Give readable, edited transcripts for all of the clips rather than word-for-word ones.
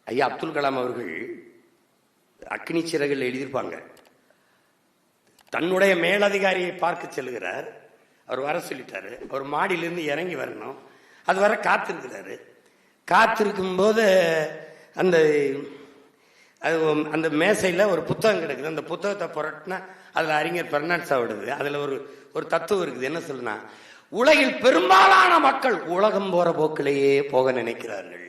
ஐயா அப்துல் கலாம் அவர்கள் அக்னி சிறகுகள் எழுதியிருப்பாங்க. தன்னுடைய மேலதிகாரியை பார்க்க செல்கிறார். அவர் வர சொல்லிட்டாரு. அவர் மாடியிலிருந்து இறங்கி வரணும். அது வர காத்திருக்கிறாரு. காத்திருக்கும் போது அந்த அந்த மேசையில் ஒரு புத்தகம் கிடக்குது. அந்த புத்தகத்தை புரட்டினா அதில் அறிஞர் பெர்னாட்ஸாவோடது. அதில் ஒரு தத்துவம் இருக்குது. என்ன சொல்லுனா, உலகில் பெரும்பாலான மக்கள் உலகம் போற போக்கிலேயே போக நினைக்கிறார்கள்.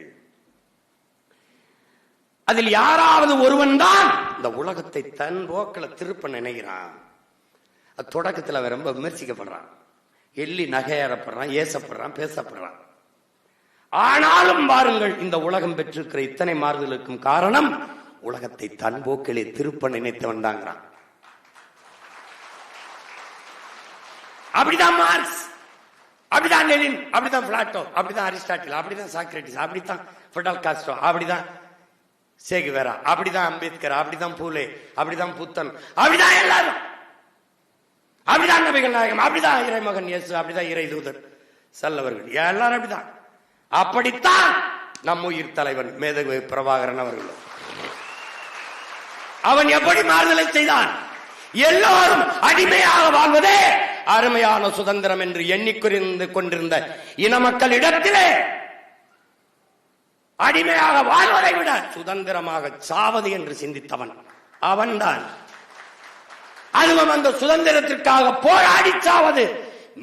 அதில் யாராவது ஒருவன் தான் இந்த உலகத்தை தன் போக்கில் திருப்ப நினைக்கிறான். அது தொடக்கத்தில் அவன் ரொம்ப விமர்சிக்கப்படுறான், எள்ளி நகையாறப்படுறான், ஏசப்படுறான், பேசப்படுறான். ஆனாலும் பாருங்கள், இந்த உலகம் பெற்றிருக்கிற இத்தனை மாறுதலுக்கும் காரணம் உலகத்தை தன் போக்கிலே திருப்ப நினைத்தவன் தாங்கிறான். அப்படிதான் மார்க்ஸ், அப்படிதான் லெனின், அப்படிதான் பிளாட்டோ, அப்படிதான் அரிஸ்டாட்டில், அப்படிதான் சாக்ரட்டிஸ், அப்படித்தான் ஃபிடல் காஸ்ட்ரோ, அப்படிதான் சேகுவேரா, அப்படிதான் அம்பேத்கர், அப்படிதான் பூலே, அப்படிதான் புத்தன், அப்படிதான் எல்லாரும், அப்படிதான் நபிகள் நாயகம், அப்படிதான் இறைமகன் இயேசு, அப்படிதான் இறை தூதர் செல்லவர்கள், எல்லாரும் அப்படிதான். அப்படித்தான் நம் உயிர் தலைவன் மேதகு பிரபாகரன் அவர்கள். அவன் எப்படி மாறுதலை செய்தான்? எல்லோரும் அடிமையாக வாழ்வதே அருமையான சுதந்திரம் என்று எண்ணிக்கொண்டு கொண்டிருந்த இன மக்களிடத்திலே அடிமையாக வாழ்வதை விட சுதந்திரமாக சாவது என்று சிந்தித்தவன் அவன்தான். அதுவும் அந்த சுதந்திரத்திற்காக போராடி சாவது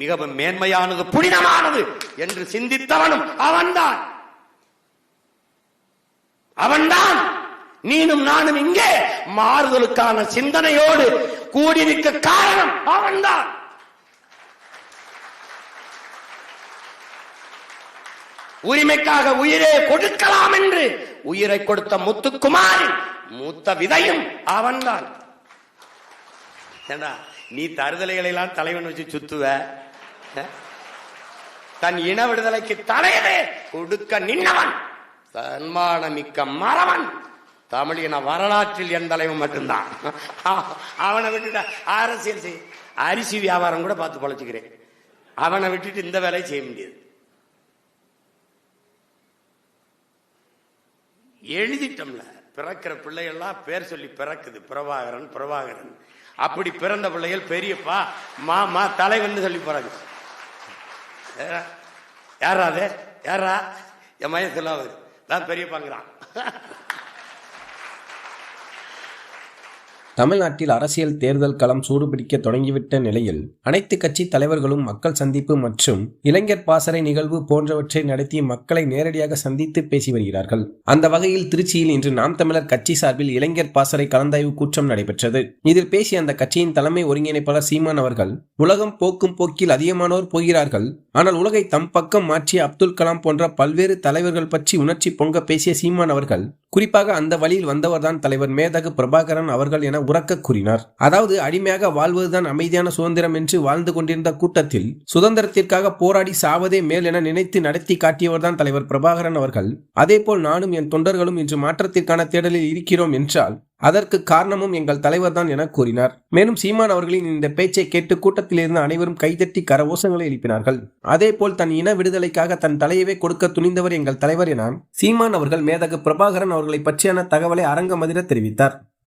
மிகவும் மேன்மையானது, புனிதமானது என்று சிந்தித்தவனும் அவன்தான். அவன்தான் நீனும் நானும் இங்கே மாறுதலுக்கான சிந்தனையோடு கூடியிருக்க காரணம் அவன்தான். உரிமைக்காக உயிரே கொடுக்கலாம் என்று உயிரை கொடுத்த முத்துக்குமாரி மூத்த விதையும் அவன்தான். நீ தருதலைகளை எல்லாம் தலைவன் வச்சு சுத்துவ, தன் இன விடுதலைக்கு தலையவே கொடுக்க நின்றவன் தன்மானமிக்க மறவன் தமிழின வரலாற்றில் என் தலைவன் மட்டும்தான். அவனை விட்டுட்டு அரசியல் செய், அரிசி வியாபாரம் கூட பார்த்து பொழைச்சுக்கிறேன். அவனை விட்டுட்டு இந்த வேலையை செய்ய முடியாது. எழுதிட்டோம்ல, பிறக்கிற பிள்ளைகள்லாம் பேர் சொல்லி பிறக்குது, பிரபாகரன் பிரபாகரன். அப்படி பிறந்த பிள்ளைகள் பெரியப்பா மாமா தலைவன் சொல்லி போறாங்க. யாரா அது, யாரா என் மையம் சொல்லாவது தான் பெரியப்பாங்கிறான். தமிழ்நாட்டில் அரசியல் தேர்தல் களம் சூடுபிடிக்க தொடங்கிவிட்ட நிலையில் அனைத்து கட்சி தலைவர்களும் மக்கள் சந்திப்பு மற்றும் இளைஞர் பாசறை நிகழ்வு போன்றவற்றை நடத்தி மக்களை நேரடியாக சந்தித்து பேசி வருகிறார்கள். அந்த வகையில் திருச்சியில் இன்று நாம் தமிழர் கட்சி சார்பில் இளைஞர் பாசறை கலந்தாய்வு கூட்டம் நடைபெற்றது. இதில் பேசிய அந்த கட்சியின் தலைமை ஒருங்கிணைப்பாளர் சீமான் அவர்கள், உலகம் போக்கும் போக்கில் அதிகமானோர் போகிறார்கள், ஆனால் உலகை தம் பக்கம் மாற்றிய அப்துல் கலாம் போன்ற பல்வேறு தலைவர்கள் பற்றி உணர்ச்சி பொங்க பேசிய சீமான் அவர்கள், குறிப்பாக அந்த வழியில் வந்தவர்தான் தலைவர் மேதகு பிரபாகரன் அவர்கள் என உரக்க கூறினார். அதாவது அடிமையாக வாழ்வதுதான் அமைதியான சுதந்திரம் என்று வாழ்ந்து கொண்டிருந்த கூட்டத்தில் சுதந்திரத்திற்காக போராடி சாவதே மேல் என நினைத்து நடத்தி காட்டியவர்தான் தலைவர் பிரபாகரன் அவர்கள். அதேபோல் நானும் என் தொண்டர்களும் இன்று மாற்றத்திற்கான தேடலில் இருக்கிறோம் என்றால் அதற்கு காரணமும் எங்கள் தலைவர் தான் என கூறினார். மேலும் சீமான் அவர்களின் இந்த பேச்சை கேட்டு கூட்டத்தில் இருந்த அனைவரும் கைதட்டி கரகோஷங்களை எழுப்பினார்கள். அதேபோல் தன் இன விடுதலைக்காக தன் தலையவே கொடுக்க துணிந்தவர் எங்கள் தலைவர் என சீமான் அவர்கள் மேதகு பிரபாகரன் அவர்களை பற்றியான தகவலை அரங்கமதிர தெரிவித்தார்.